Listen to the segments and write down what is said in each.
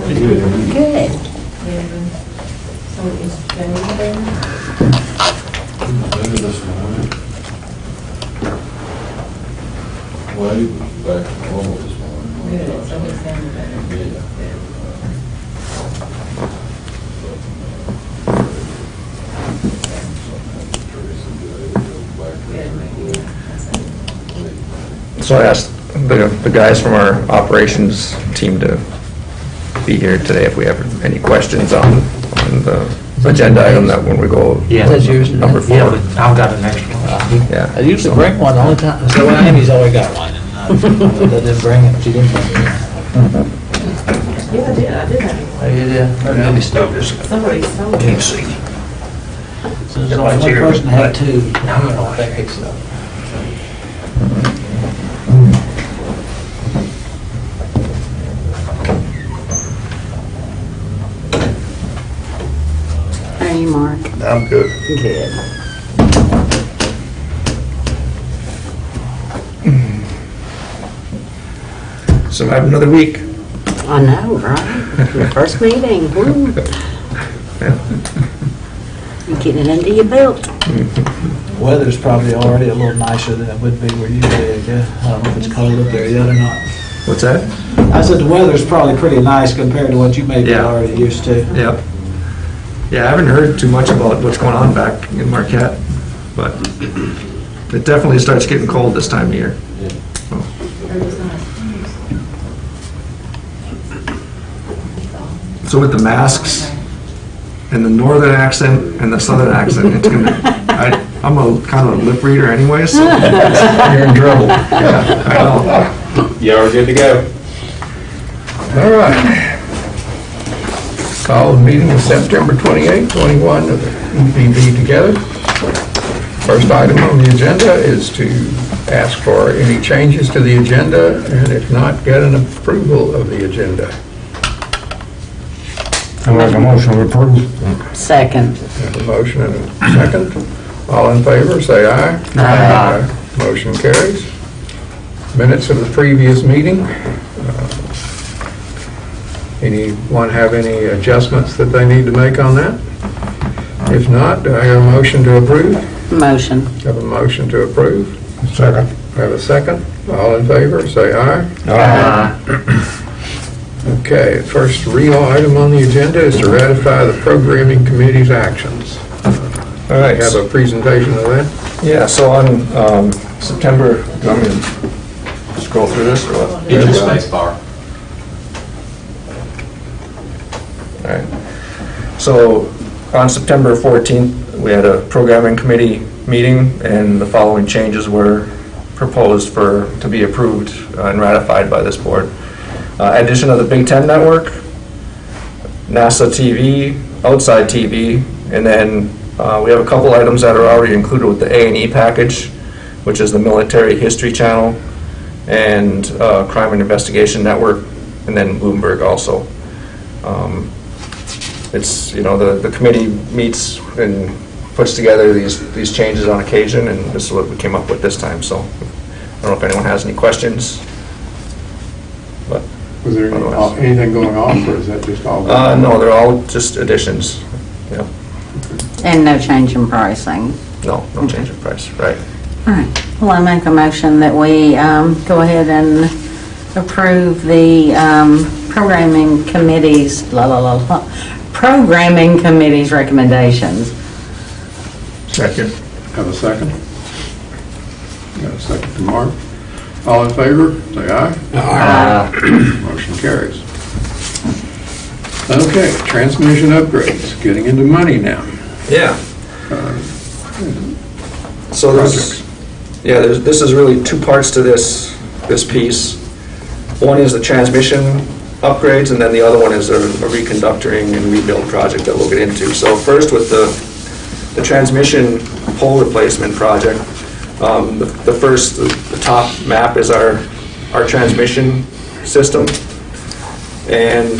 Good. So is Jenny there? Maybe this morning. Well, he was back normal this morning. Good, so he's sounding better. Yeah. So I asked the guys from our operations team to be here today if we have any questions on the agenda item that when we go Yeah. That's yours, isn't it? number 4. Yeah, but I've got an extra one. Yeah. I usually bring one all the time. So Amy's always got one, and I didn't bring it, she didn't bring it. Yeah, I did have it. Oh, you did? Maybe stole this. Somebody stole it. Can't see. So there's only one person had two. No, I think so. How are you, Mark? I'm good. Good. So I have another week. I know, right? Your first meeting. Woo. You getting it under your belt. Weather's probably already a little nicer than it would be where you live, yeah? I don't know if it's cold up there yet or not. What's that? I said the weather's probably pretty nice compared to what you may be Yeah. already used to. Yep. Yeah, I haven't heard too much about what's going on back in Marquette, but it definitely starts getting cold this time of year. So, So with the masks and the northern accent and the southern accent, it's gonna, I'm a kind of a lip reader anyway, so you're in trouble. Yeah, I know. Yeah, we're good to go. All right. Call the meeting of September 28, 21 of the GEPB together. First item on the agenda is to ask for any changes to the agenda, and if not, get an approval of the agenda. I make a motion to approve. Second. Have a motion and a second. All in favor, say aye. Aye. Motion carries. Minutes of the previous meeting. Anyone have any adjustments that they need to make on that? If not, do I have a motion to approve? Motion. Have a motion to approve? Second. Have a second? All in favor, say aye. Okay, first real item on the agenda is to ratify the programming committee's actions. All right. Have a presentation of that? Yeah, so on September, do you want me to scroll through this or what? Hit the space bar. All right. So on September 14th, we had a programming committee meeting, and the following changes were proposed to be approved and ratified by this board. Addition of the Big Ten Network, NASA TV, Outside TV, and then we have a couple items that are already included with the A&E package, which is the Military History Channel and Crime and Investigation Network, and then Bloomberg also. It's, the committee meets and puts together these changes on occasion, and this is what we came up with this time. So I don't know if anyone has any questions, but Was there anything going off, or is that just all? no, they're all just additions. Yeah. And no change in pricing. No change in price, right. All right. Well, I make a motion that we go ahead and approve the programming committee's, programming committee's recommendations. Second. Have a second? Got a second to Mark. All in favor, say aye. Motion carries. Okay, transmission upgrades, getting into money now. Yeah. So this is really two parts to this piece. One is the transmission upgrades, and then the other one is a reconductoring and rebuild project that we'll get into. So first with the transmission pole replacement project, the top map is our transmission system, and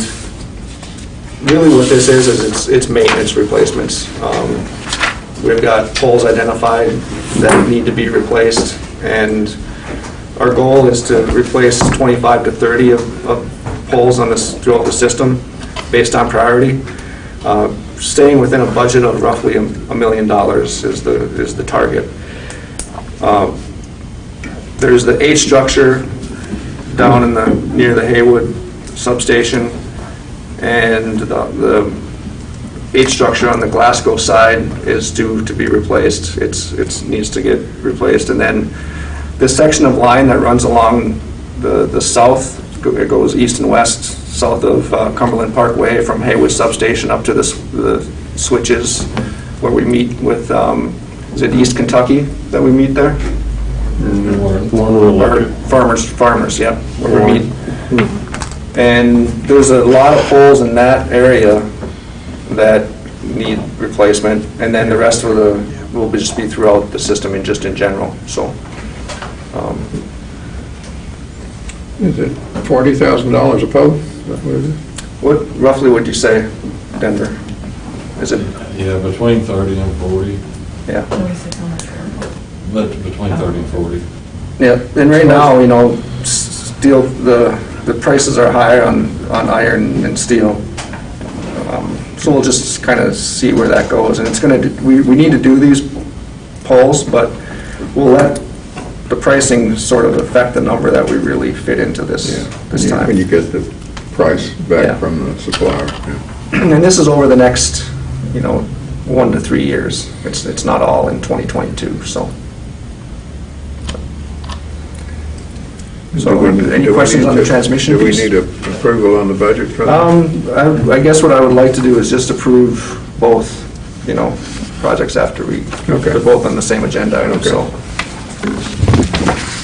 really what this is it's maintenance replacements. We've got poles identified that need to be replaced, and our goal is to replace 25 to 30 of poles on this throughout the system. based on priority, staying within a budget of roughly $1 million is the target. There's the H structure down in near the Haywood substation, and the H structure on the Glasgow side is due to be replaced. It needs to get replaced, and then this section of line that runs along the south, it goes east and west, south of Cumberland Parkway from Haywood substation up to the switches where we meet with, is it East Kentucky that we meet there? Farmers, yeah, where we meet. And there's a lot of holes in that area that need replacement, and then the rest of will just be throughout the system and just in general, so. Is it $40,000 a pole? Is that what it is? What roughly would you say, Denver? Is it, Yeah, between 30 and 40, yeah. but between 30 and 40. Yeah, and right now, steel, the prices are high on iron and steel. So we'll just kind of see where that goes, and it's going to, we need to do these polls, but we'll let the pricing sort of affect the number that we really fit into this time. When you get the price Yeah. back from the supplier. Yeah. And then this is over the next, 1 to 3 years. It's not all in 2022, so. So, any questions on the transmission Do we piece? need approval on the budget for that? I guess what I would like to do is just approve both, projects after we, Okay. they're both on the same agenda item, Okay. so.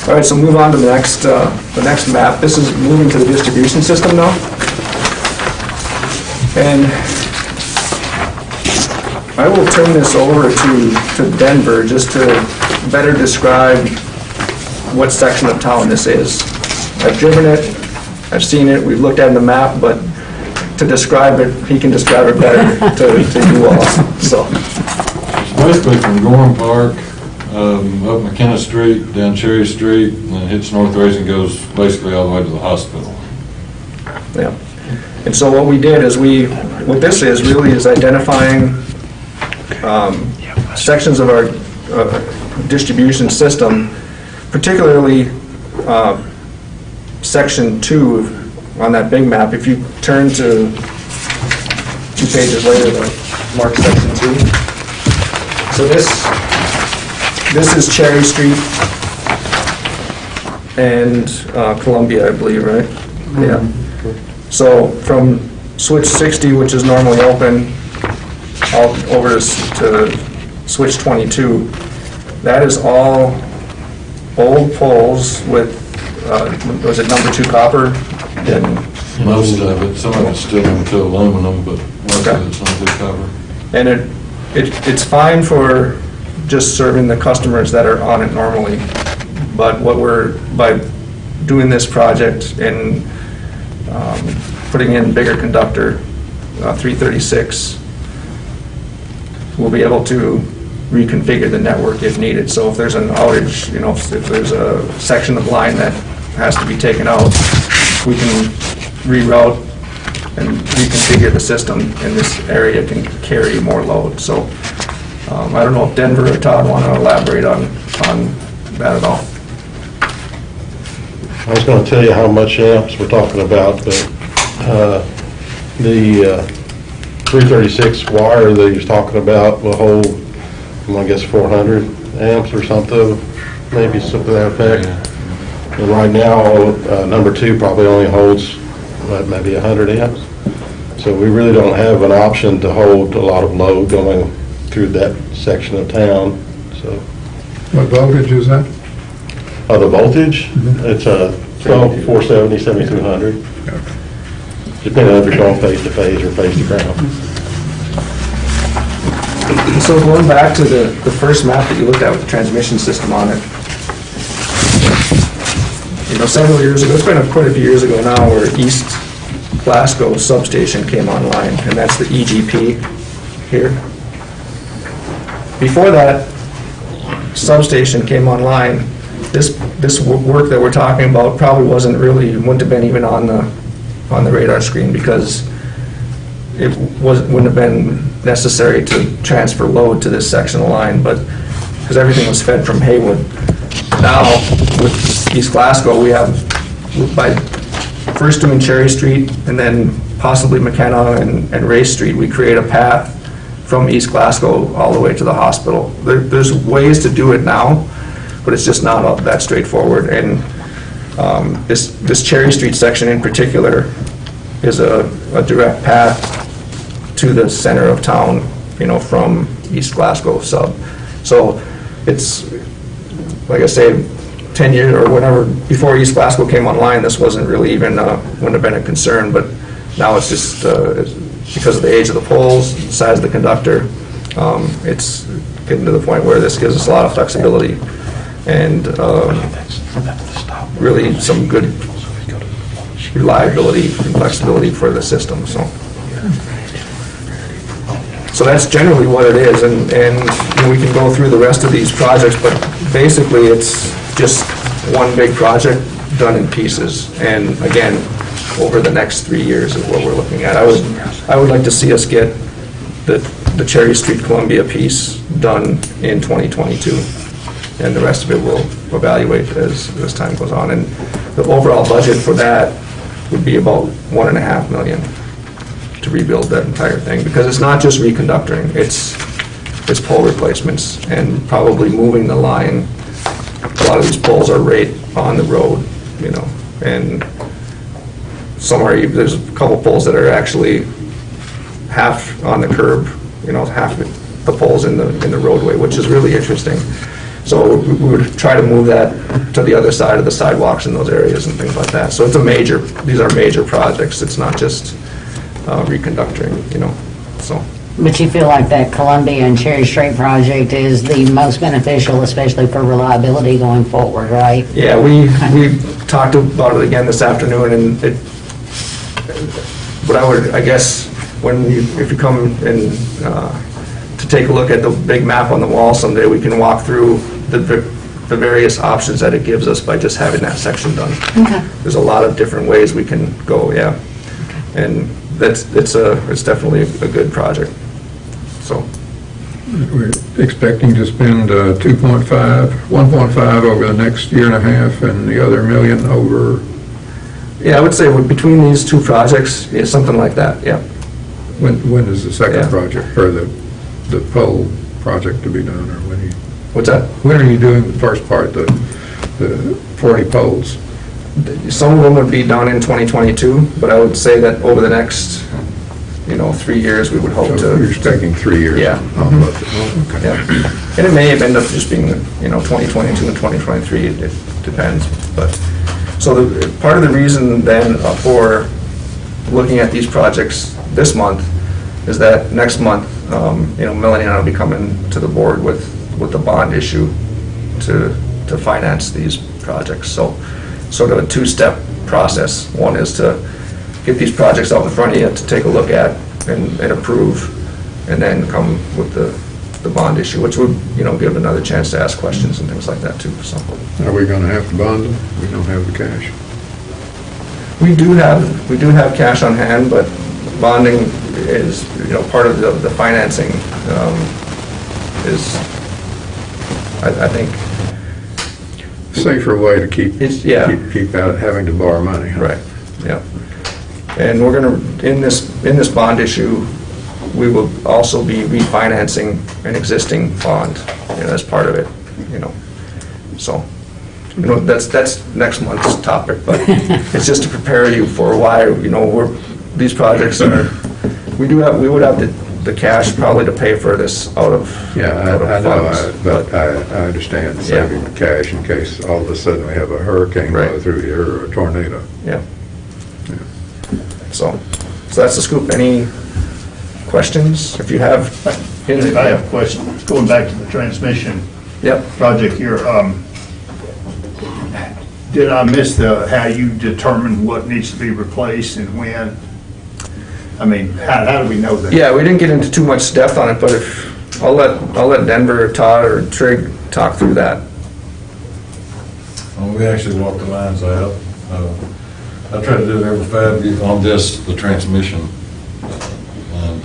All right, so move on to the next map. This is moving to the distribution system now. And I will turn this over to Denver just to better describe what section of town this is. I've driven it, I've seen it, we've looked at the map, but to describe it, he can describe it better to you all, so. It's basically from Gorham Park, up McKenna Street, down Cherry Street, and then hits North Racing and goes basically all the way to the hospital. Yeah. And so what we did is what this is really is identifying sections of our distribution system, particularly section 2 on that big map. If you turn to 2 pages later, mark section 2. So this is Cherry Street and Columbia, I believe, right? Yeah. So from switch 60, which is normally open, all over to switch 22, that is all old poles with, was it number 2 copper? Most of it, some of it's still into aluminum, but most of it's on good copper. And it's fine for just serving the customers that are on it normally, but by doing this project and putting in bigger conductor, 336, we'll be able to reconfigure the network if needed. So if there's an outage, if there's a section of line that has to be taken out, we can reroute and reconfigure the system, and this area can carry more load. So I don't know if Denver or Todd want to elaborate on that at all. I was going to tell you how much amps we're talking about, but the 336 wire that he was talking about will hold, I guess, 400 amps or something, maybe something to that effect. And right now, number 2 probably only holds maybe 100 amps. So we really don't have an option to hold a lot of load going through that section of town. So, What voltage is that? the voltage, it's a 12, 470, 7200. Depending on if you're going phase to phase or phase to ground. So going back to the first map that you looked at with the transmission system on it, several years ago, it's been quite a few years ago now, where East Glasgow substation came online, and that's the EGP here. Before that substation came online, this work that we're talking about probably wouldn't have been even on the radar screen, because wouldn't have been necessary to transfer load to this section of line, but, because everything was fed from Haywood. Now, with East Glasgow, we have, by first doing Cherry Street and then possibly McKenna and Race Street, we create a path from East Glasgow all the way to the hospital. There's ways to do it now, but it's just not that straightforward. And this Cherry Street section in particular is a direct path to the center of town, you know, from East Glasgow sub. So it's, like I say, 10 years or whatever, before East Glasgow came online, this wasn't really even, wouldn't have been a concern, but now it's just, because of the age of the poles, the size of the conductor, it's getting to the point where this gives us a lot of flexibility and really some good reliability and flexibility for the system, so. So that's generally what it is, and you know, we can go through the rest of these projects, but basically it's just one big project done in pieces, and again, over the next 3 years is what we're looking at. I would like to see us get the Cherry Street Columbia piece done in 2022, and the rest of it we'll evaluate as time goes on. And the overall budget for that would be about $1.5 million to rebuild that entire thing, because it's not just reconductoring, it's pole replacements and probably moving the line. A lot of these poles are right on the road, you know, and somewhere there's a couple poles that are actually half on the curb, you know, half the poles in the roadway, which is really interesting. So we would try to move that to the other side of the sidewalks in those areas and things like that. So it's these are major projects. It's not just reconductoring, you know, so. But you feel like that Columbia and Cherry Street project is the most beneficial, especially for reliability going forward, right? Yeah, we talked about it again this afternoon, and but I guess, if you come and to take a look at the big map on the wall someday, we can walk through the various options that it gives us by just having that section done. Okay. There's a lot of different ways we can go, yeah. And it's definitely a good project, so. We're expecting to spend 1.5 over the next year and a half, and the other $1 million over. Yeah, I would say between these two projects, yeah, something like that, yeah. When is the second Yeah. project, or the pole project to be done, or when What's that? when are you doing the first part, the 40 poles? Some of them would be done in 2022, but I would say that over the next, 3 years, we would hope So you're to. expecting 3 years? Yeah. on both of them. Okay. Yeah, and it may end up just being, 2022 and 2023, it depends, but, so part of the reason then for looking at these projects this month is that next month, Melanie and I will be coming to the board with the bond issue to finance these projects, so sort of a two-step process. One is to get these projects out in front of you to take a look at and approve, and then come with the bond issue, which would, give another chance to ask questions and things like that too, so. Are we going to have to bond them? We don't have the cash. We do have cash on hand, but bonding is, part of the financing is, I think. Safer way to keep out having to borrow money. Huh? Right, yeah. And we're gonna, in this bond issue, we will also be refinancing an existing bond, as part of it, So, that's next month's topic, but it's just to prepare you for why, these projects are, we would have the cash probably to pay for this out of I know, funds, but I understand saving the cash in case all of a sudden we have a hurricane go through here or a tornado. Yeah. So that's the scoop. Any questions? If you have. I have a question. Going back to the transmission project here, did I miss how you determine what needs to be replaced and when? I mean, how do we know that? Yeah, we didn't get into too much depth on it, but I'll let Denver, Todd, or Trig talk through that. We actually walked the lines out. I try to do it every 5 years on just the transmission.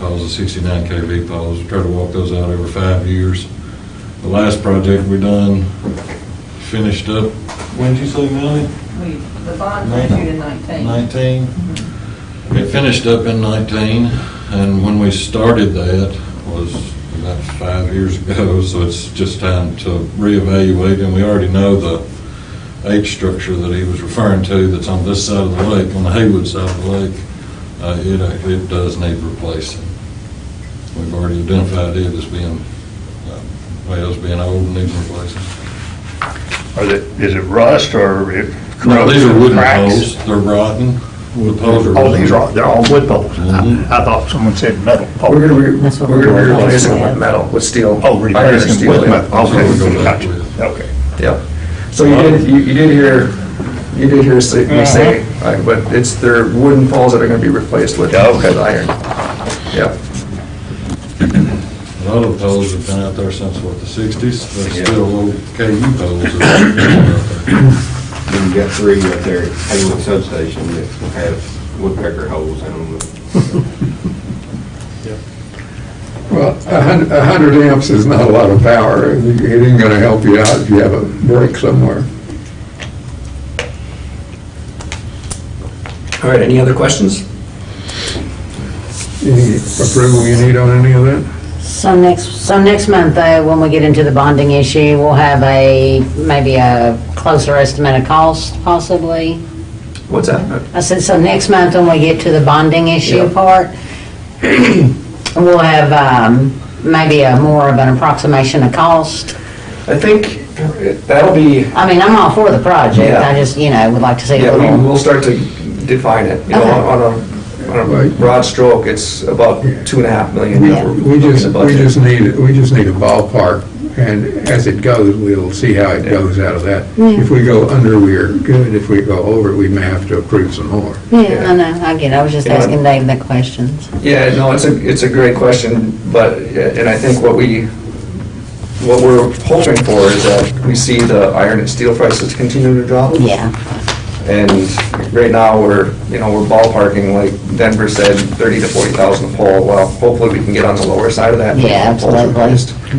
poles, the 69 kV poles. We try to walk those out every 5 years. The last project we done finished up, when did you say, Melanie? The bond was issued in 19. 19. It finished up in 19, and when we started that was about 5 years ago, so it's just time to reevaluate, and we already know the H structure that he was referring to that's on this side of the lake, on the Haywood side of the lake, it does need replacing. We've already identified it as being, well, as being old and needs replacing. Is it rust or it No, these are wooden cracks? poles, they're rotten. The poles are Oh, these rotten. are, they're all wood poles. Mhm. I thought someone said metal poles. We're gonna be, That's what we're gonna be we're replacing them with. with metal, with steel. Oh, Iron and replacing steel, with yeah. metal. That's what we're Okay, going gotcha. with. Okay. Yeah. So you did hear me say, but it's their wooden poles that are gonna be replaced with Yeah, okay. iron. Yep. A lot of the poles have been out there since, what, the 60s? They're Yeah. still old KU poles. Then you got 3 up there at Haywood Substation that have woodpecker holes in them. Well, 100 amps is not a lot of power. It ain't gonna help you out if you have a break somewhere. All right, any other questions? Any approval you need on any of that? So next month, though, when we get into the bonding issue, we'll have maybe a closer estimate of cost, possibly. What's that? I said, so next month, when we get to the bonding issue Yeah. part, we'll have maybe more of an approximation of cost. I think that'll be, I mean, I'm all for the project, Yeah. I just, would like to see a yeah, little. we'll start to define it. You know, Okay. on a broad stroke, it's about $2.5 million. Yeah. We just in the budget. need a ballpark, and as it goes, we'll see how it goes out of that. Yeah. If we go under, we are good. If we go over, we may have to approve some more. Yeah, I know, I get it, I was just Yeah. asking Dave the questions. Yeah, no, it's a great question, but, and I think what we're hoping for is that we see the iron and steel prices continue to drop. Yeah, And right now, we're ballparking, like Denver said, 30 to 40,000 a pole. Well, hopefully we can get on the lower side of that. yeah, absolutely,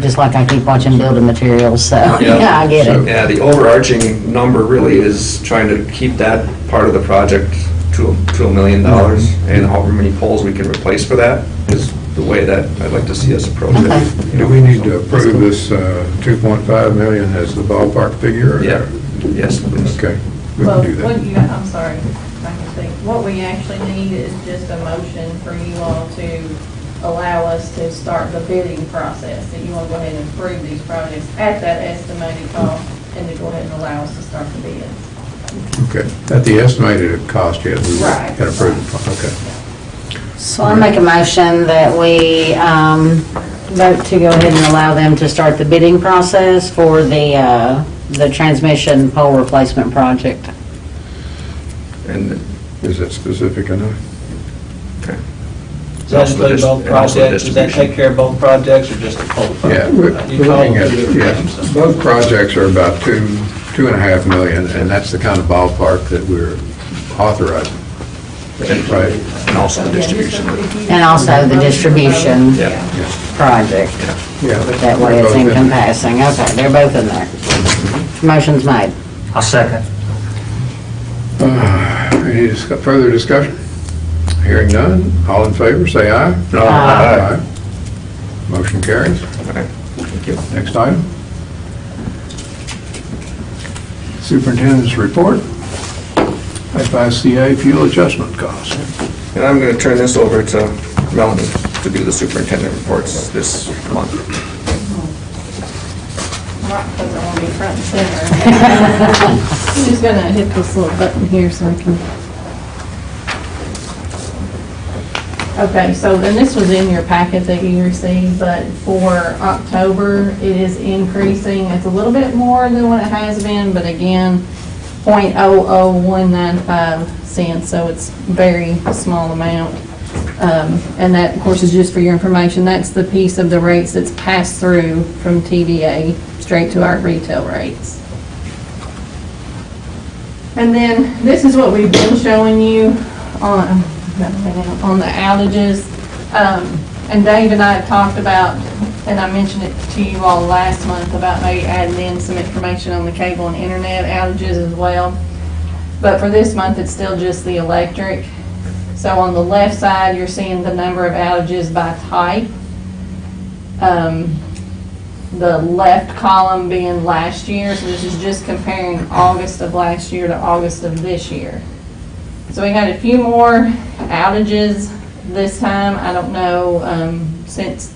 just like I keep watching building materials, so, yeah, I get it. Yeah, the overarching number really is trying to keep that part of the project to $1 million, and however many poles we can replace for that is the way that I'd like to see us approach Okay. it. Do we need to approve this 2.5 million as the ballpark figure? or- Yeah, yes, please. Okay, we Well, can do that. I'm sorry, I can think. What we actually need is just a motion for you all to allow us to start the bidding process, that you want to go ahead and approve these projects at that estimated cost, and to go ahead and allow us to start the bids. Okay, at the estimated cost yet, we Right. can approve it. Okay. So I make a motion that we vote to go ahead and allow them to start the bidding process for the transmission pole replacement project. And Is it specific enough? Does that include both and also projects? Does that distribution. take care of both projects or just the pole Yeah, project? we're You call looking them at, two different yeah, things, so. both projects are about 2.5 million, and that's the kind of ballpark that we're authorizing. Right. and also the distribution. And also the distribution Yeah. project. Yeah. That way it's They're both in there. encompassing. Okay, they're both in there. Motion's made. I'll second. Any further discussion? Hearing none, all in favor, say aye. Aye. Motion carries. All right, thank you. Next item. Superintendent's report, FICA fuel adjustment cost. And I'm going to turn this over to Melanie to do the superintendent reports this month. Right, because I want to be front and center. I'm just gonna hit this little button here so I can. Okay, so, and this was in your packet that you received, but for October, it is increasing. It's a little bit more than what it has been, but again, 0.00195 cents, so it's very small amount. And that, of course, is just for your information. That's the piece of the rates that's passed through from TDA straight to our retail rates. And then this is what we've been showing you on the outages. And Dave and I had talked about, and I mentioned it to you all last month, about maybe adding in some information on the cable and internet outages as well. But for this month, it's still just the electric. So on the left side, you're seeing the number of outages by type. The left column being last year, so this is just comparing August of last year to August of this year. So we had a few more outages this time. I don't know, since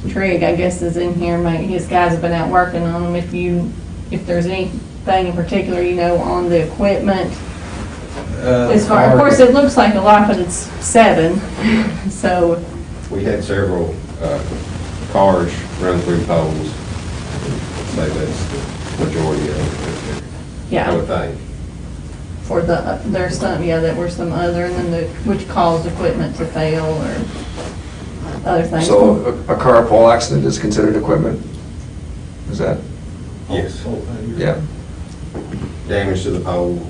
Trig, I guess, is in here, his guys have been out working on them. If there's anything in particular, on the equipment. As far, of course, it looks like a lot, but it's 7. So We had several cars run through poles. Say that's the majority of it, yeah. I would think. For there's some, there were some other, and then which caused equipment to fail or other things. So a car pole accident is considered equipment? Is that? Yes. Yeah. Damage to the pole.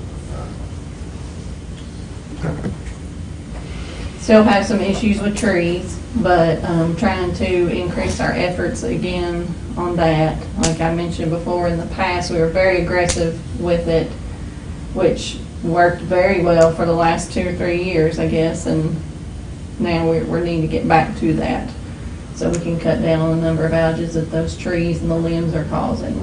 Still have some issues with trees, but trying to increase our efforts again on that. Like I mentioned before, in the past, we were very aggressive with it, which worked very well for the last 2 or 3 years, I guess, and now we need to get back to that so we can cut down on the number of outages that those trees and the limbs are causing.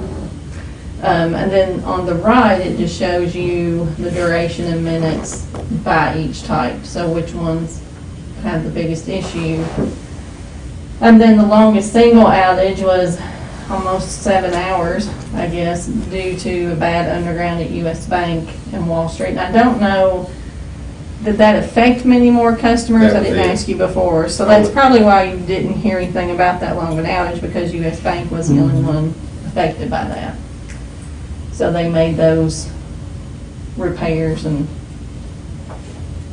And then on the right, it just shows you the duration in minutes by each type, so which ones have the biggest issue. And then the longest single outage was almost 7 hours, I guess, due to a bad underground at US Bank and Wall Street. And I don't know, did that affect many more customers? That I was didn't it. ask you before. So that's probably why you didn't hear anything about that long of an outage, because US Bank was the only one affected by that. So they made those repairs and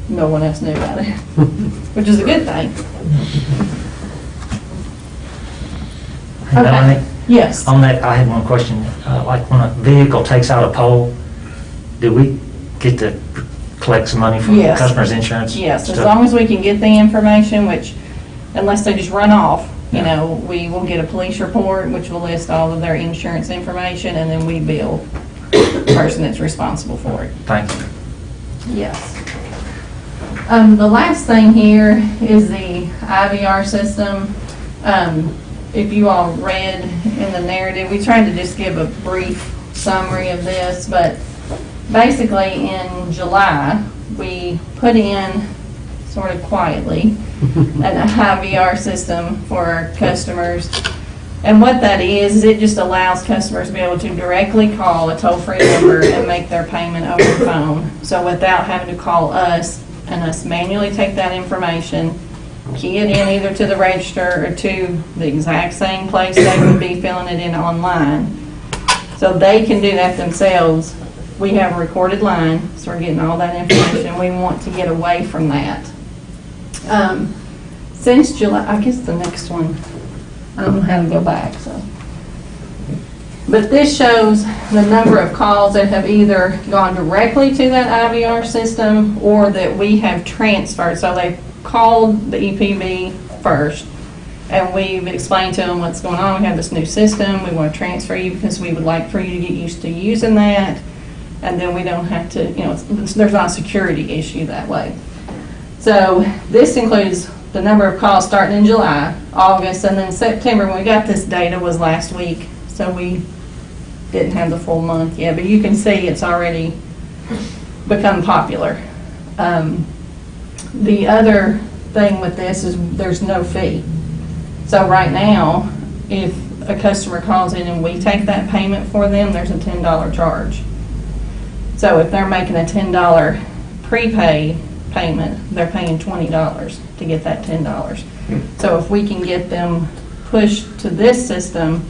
no one else knew about it, which is a good thing. Hey, Melanie, Yes. on that, I had one question. Like when a vehicle takes out a pole, do we get to collect some money from the Yes. customer's insurance? Yes, as stuff? long as we can get the information, which, unless they just run off, we will get a police report, which will list all of their insurance information, and then we bill the person that's responsible for it. Thank you. Yes. The last thing here is the IVR system. If you all read in the narrative, we tried to just give a brief summary of this, but basically in July, we put in, sort of quietly, an IVR system for our customers. And what that is it just allows customers to be able to directly call a toll-free number and make their payment over the phone. So without having to call us and us manually take that information, key it in either to the register or to the exact same place they would be filling it in online. So they can do that themselves. We have a recorded line, so we're getting all that information. We want to get away from that. Since July, I guess the next one, I don't know how to go back, so. But this shows the number of calls that have either gone directly to that IVR system or that we have transferred. So they called the EPB first, and we've explained to them what's going on. We have this new system. We want to transfer you because we would like for you to get used to using that. And then we don't have to, there's not a security issue that way. So this includes the number of calls starting in July, August, and then September. When we got this data was last week, so we didn't have the full month yet. But you can see it's already become popular. The other thing with this is there's no fee. So right now, if a customer calls in and we take that payment for them, there's a $10 charge. So if they're making a $10 prepay payment, they're paying $20 to get that $10. So if we can get them pushed to this system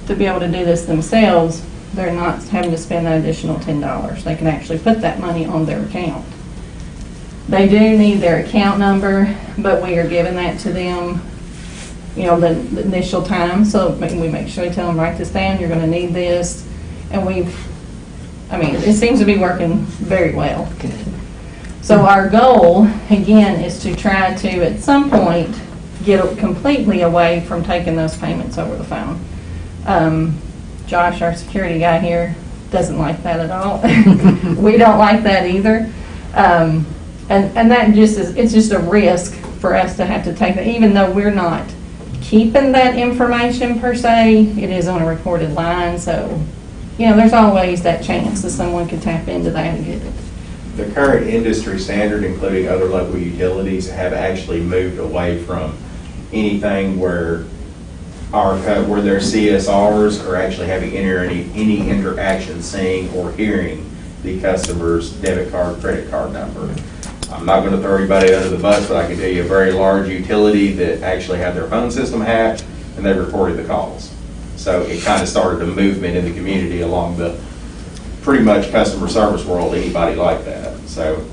to be able to do this themselves, they're not having to spend that additional $10. They can actually put that money on their account. They do need their account number, but we are giving that to them, the initial time. So we make sure we tell them, write this down, you're going to need this. And it seems to be working very well. So our goal, again, is to try to, at some point, get completely away from taking those payments over the phone. Josh, our security guy here, doesn't like that at all. We don't like that either. And that just is, it's just a risk for us to have to take that, even though we're not keeping that information per se, it is on a recorded line, so, you know, there's always that chance that someone could tap into that and get it. The current industry standard, including other local utilities, have actually moved away from anything where where their CSRs are actually having any interaction seeing or hearing the customer's debit card, credit card number. I'm not going to throw anybody under the bus, but I can tell you a very large utility that actually had their phone system hacked and they recorded the calls. So it kind of started a movement in the community along the pretty much customer service world, anybody like that. So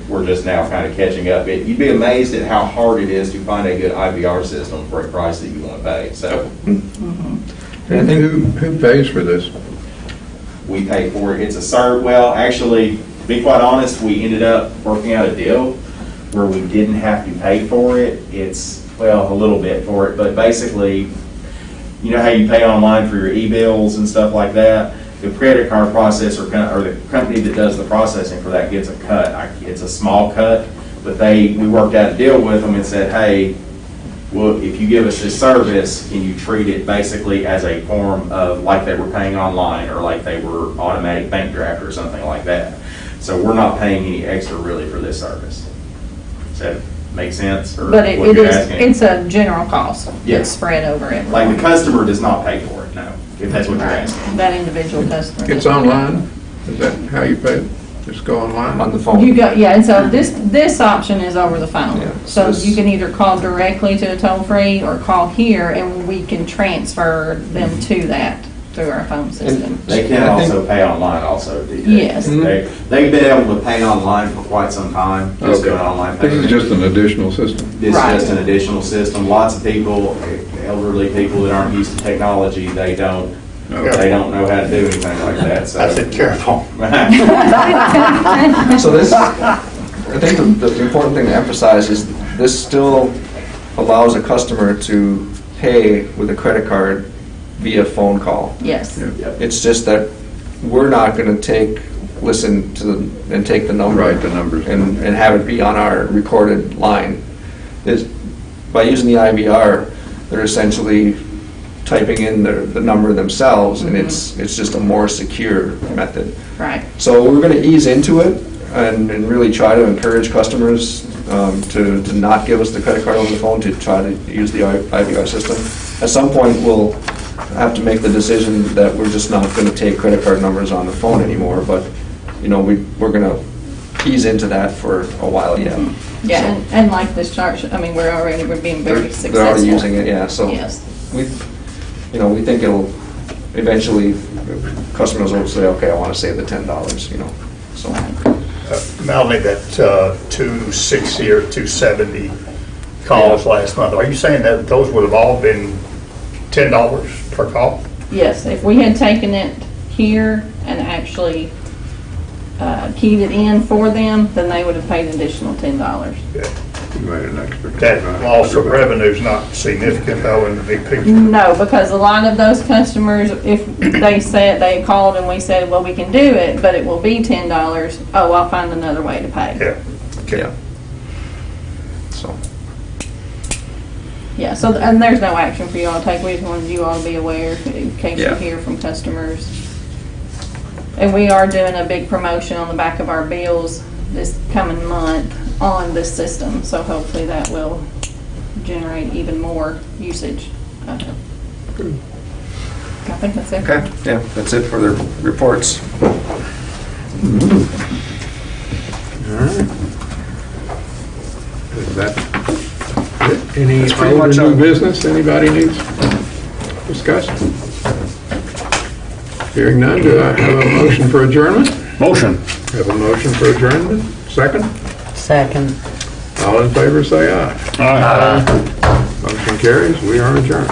we're just now kind of catching up. You'd be amazed at how hard it is to find a good IVR system for a price that you want to pay. So And who pays for this? we pay for it. It's a serve. Well, actually, to be quite honest, we ended up working out a deal where we didn't have to pay for it. It's, well, a little bit for it, but basically, you know how you pay online for your e-bills and stuff like that? The credit card processor, or the company that does the processing for that, gets a cut. It's a small cut, but we worked out a deal with them and said, hey, well, if you give us this service, can you treat it basically as a form of like they were paying online or like they were automatic bank draft or something like that? So we're not paying any extra really for this service. Does that make sense? Or But what it you're is, asking? it's a general cost. Yeah. It's spread over everyone. Like the customer does not pay for it, no, if that's what you're asking. That individual customer. It's online? Is that how you pay? Just go online? On the phone. You got, yeah, and so this option is over the phone. Yeah, So so you can either call directly to a toll-free or call here and we can transfer them to that through our phone system. They can I think- also pay online also. Yes. They've been able to pay online for quite some time, just doing online This payment. is just an additional system. This is Right. just an additional system. Lots of people, elderly people that aren't used to technology, they don't know how to do anything like that, so. I said, careful. So this, I think the important thing to emphasize is this still allows a customer to pay with a credit card via phone call. Yes. It's just that we're not going to listen to and take the number. Write the numbers. And have it be on our recorded line. By using the IVR, they're essentially typing in the number themselves, and it's just a more secure method. Right. So we're going to ease into it and really try to encourage customers to not give us the credit card over the phone, to try to use the IVR system. At some point, we'll have to make the decision that we're just not going to take credit card numbers on the phone anymore, but, you know, we're going to ease into that for a while yet. Yeah, and like this chart, I mean, we're being very successful. They're already using it, yeah, so. Yes. We think it'll, eventually, customers will say, okay, I want to save the $10, you know, so. Melanie, that 260 or 270 calls last month, are you saying that those would have all been $10 per call? Yes, if we had taken it here and actually keyed it in for them, then they would have paid an additional $10. You made an extra. That loss of revenue's not significant though in the big picture. No, because a lot of those customers, if they called and we said, well, we can do it, but it will be $10, oh, I'll find another way to pay. Yeah. Okay. Yeah. So. Yeah, so, and there's no action for you all to take. We just wanted you all to be aware in case you Yeah. hear from customers. And we are doing a big promotion on the back of our bills this coming month on this system, so hopefully that will generate even more usage. I think that's it. Okay, yeah, that's it for the reports. All right. Is that it? Any That's pretty other much new it. business anybody needs discussed? Hearing none, do I have a motion for adjournment? Motion. Have a motion for adjournment? Second? Second. All in favor, say aye. Aye. Motion carries. We are adjourned.